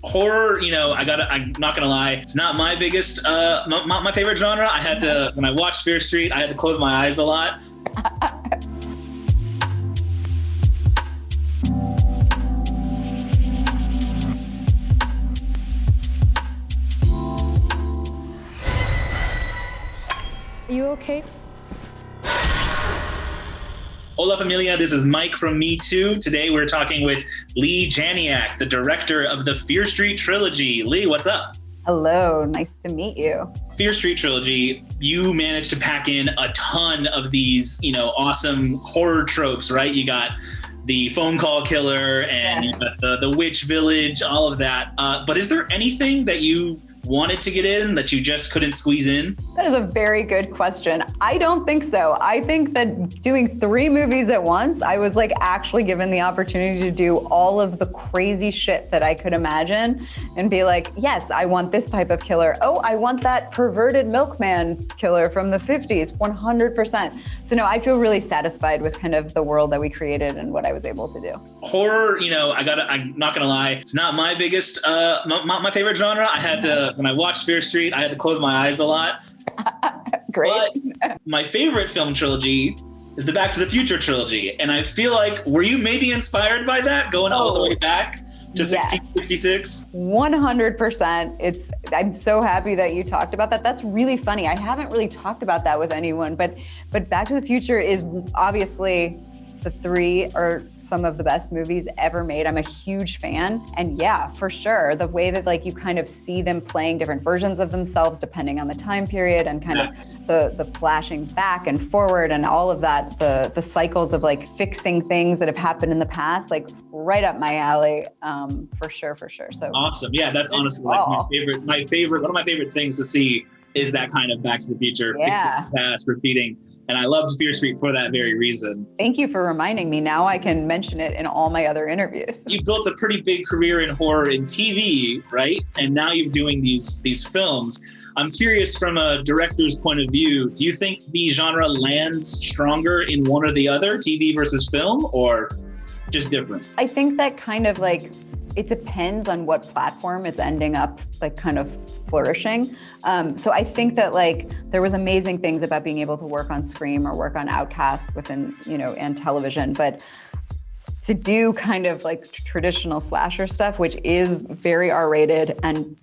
Horror, I'm not gonna lie, it's not my biggest, my favorite genre. I had to, when I watched Fear Street, I had to close my eyes a lot. Are you okay? Hola familia, this is Mike from Me Too. Today we're talking with Leigh Janiak, the director of the Fear Street trilogy. Leigh, what's up? Hello, nice to meet you. Fear Street trilogy, you managed to pack in a ton of these, awesome horror tropes, right? You got the phone call killer and you got the witch village, all of that. But is there anything that you wanted to get in that you just couldn't squeeze in? That is a very good question. I don't think so. I think that doing 3 movies at once, I was actually given the opportunity to do all of the crazy shit that I could imagine and be like, yes, I want this type of killer. Oh, I want that perverted milkman killer from the 50s, 100%. So no, I feel really satisfied with kind of the world that we created and what I was able to do. Horror, I'm not gonna lie, it's not my biggest, my favorite genre. I had to, when I watched Fear Street, I had to close my eyes a lot. Great. But my favorite film trilogy is the Back to the Future trilogy. And I feel like, were you maybe inspired by that, going all the way back to 1966? 100%. I'm so happy that you talked about that. That's really funny. I haven't really talked about that with anyone, but Back to the Future is obviously, the 3 are some of the best movies ever made. I'm a huge fan. And yeah, for sure, the way that you kind of see them playing different versions of themselves depending on the time period and kind of the flashing back and forward and all of that, the cycles of fixing things that have happened in the past, right up my alley, for sure. So awesome. Yeah, that's honestly my favorite, one of my favorite things to see is that kind of Back to the Future, fixing the past, repeating. And I loved Fear Street for that very reason. Thank you for reminding me. Now I can mention it in all my other interviews. You built a pretty big career in horror in TV, right? And now you're doing these films. I'm curious, from a director's point of view, do you think the genre lands stronger in one or the other, TV versus film, or just different? I think that kind of it depends on what platform it's ending up kind of flourishing. So I think that there was amazing things about being able to work on Scream or work on Outcast within, and television, but to do kind of traditional slasher stuff, which is very R-rated and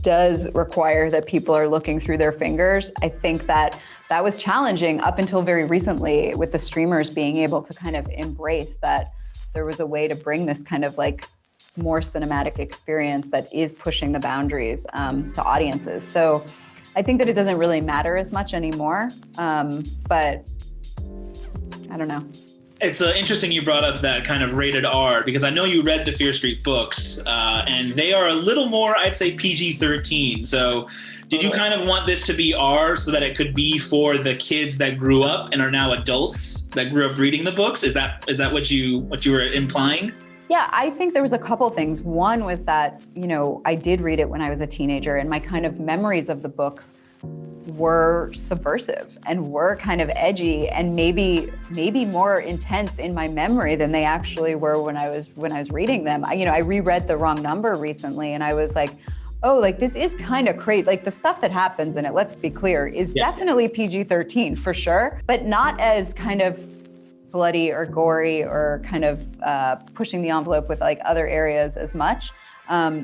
does require that people are looking through their fingers, I think that was challenging up until very recently with the streamers being able to kind of embrace that there was a way to bring this kind of more cinematic experience that is pushing the boundaries to audiences. So I think that it doesn't really matter as much anymore, but I don't know. It's interesting you brought up that kind of rated R, because I know you read the Fear Street books, and they are a little more, I'd say, PG-13. So did you kind of want this to be R so that it could be for the kids that grew up and are now adults that grew up reading the books? Is that what you were implying? Yeah, I think there was a couple things. One was that, I did read it when I was a teenager, and my kind of memories of the books were subversive and were kind of edgy and maybe more intense in my memory than they actually were when I was reading them. I reread The Wrong Number recently, and I was like, oh, this is kind of crazy. The stuff that happens in it, let's be clear, is definitely PG-13 for sure, but not as kind of bloody or gory or kind of pushing the envelope with other areas as much.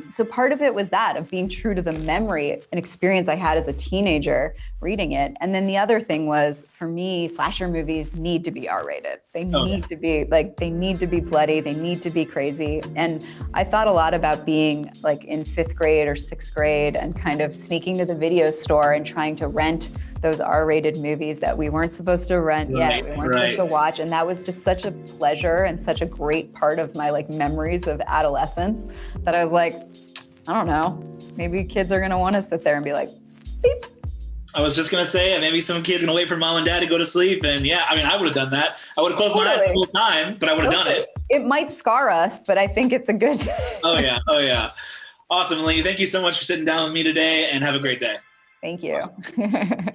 So part of it was that, of being true to the memory and experience I had as a teenager reading it. And then the other thing was, for me, slasher movies need to be R-rated. They need to be they need to be bloody. They need to be crazy. And I thought a lot about being in 5th grade or 6th grade and kind of sneaking to the video store and trying to rent those R-rated movies that we weren't supposed to rent yet, we weren't supposed to watch. And that was just such a pleasure and such a great part of my memories of adolescence that I was like, I don't know, maybe kids are gonna wanna sit there and be like, beep. I was just gonna say, maybe some kids gonna wait for mom and dad to go to sleep. And I would have done that. I would have closed my eyes the whole time, but I would have done it. It might scar us, but I think it's a good. Oh yeah. Awesome, Leigh. Thank you so much for sitting down with me today, and have a great day. Thank you. Awesome.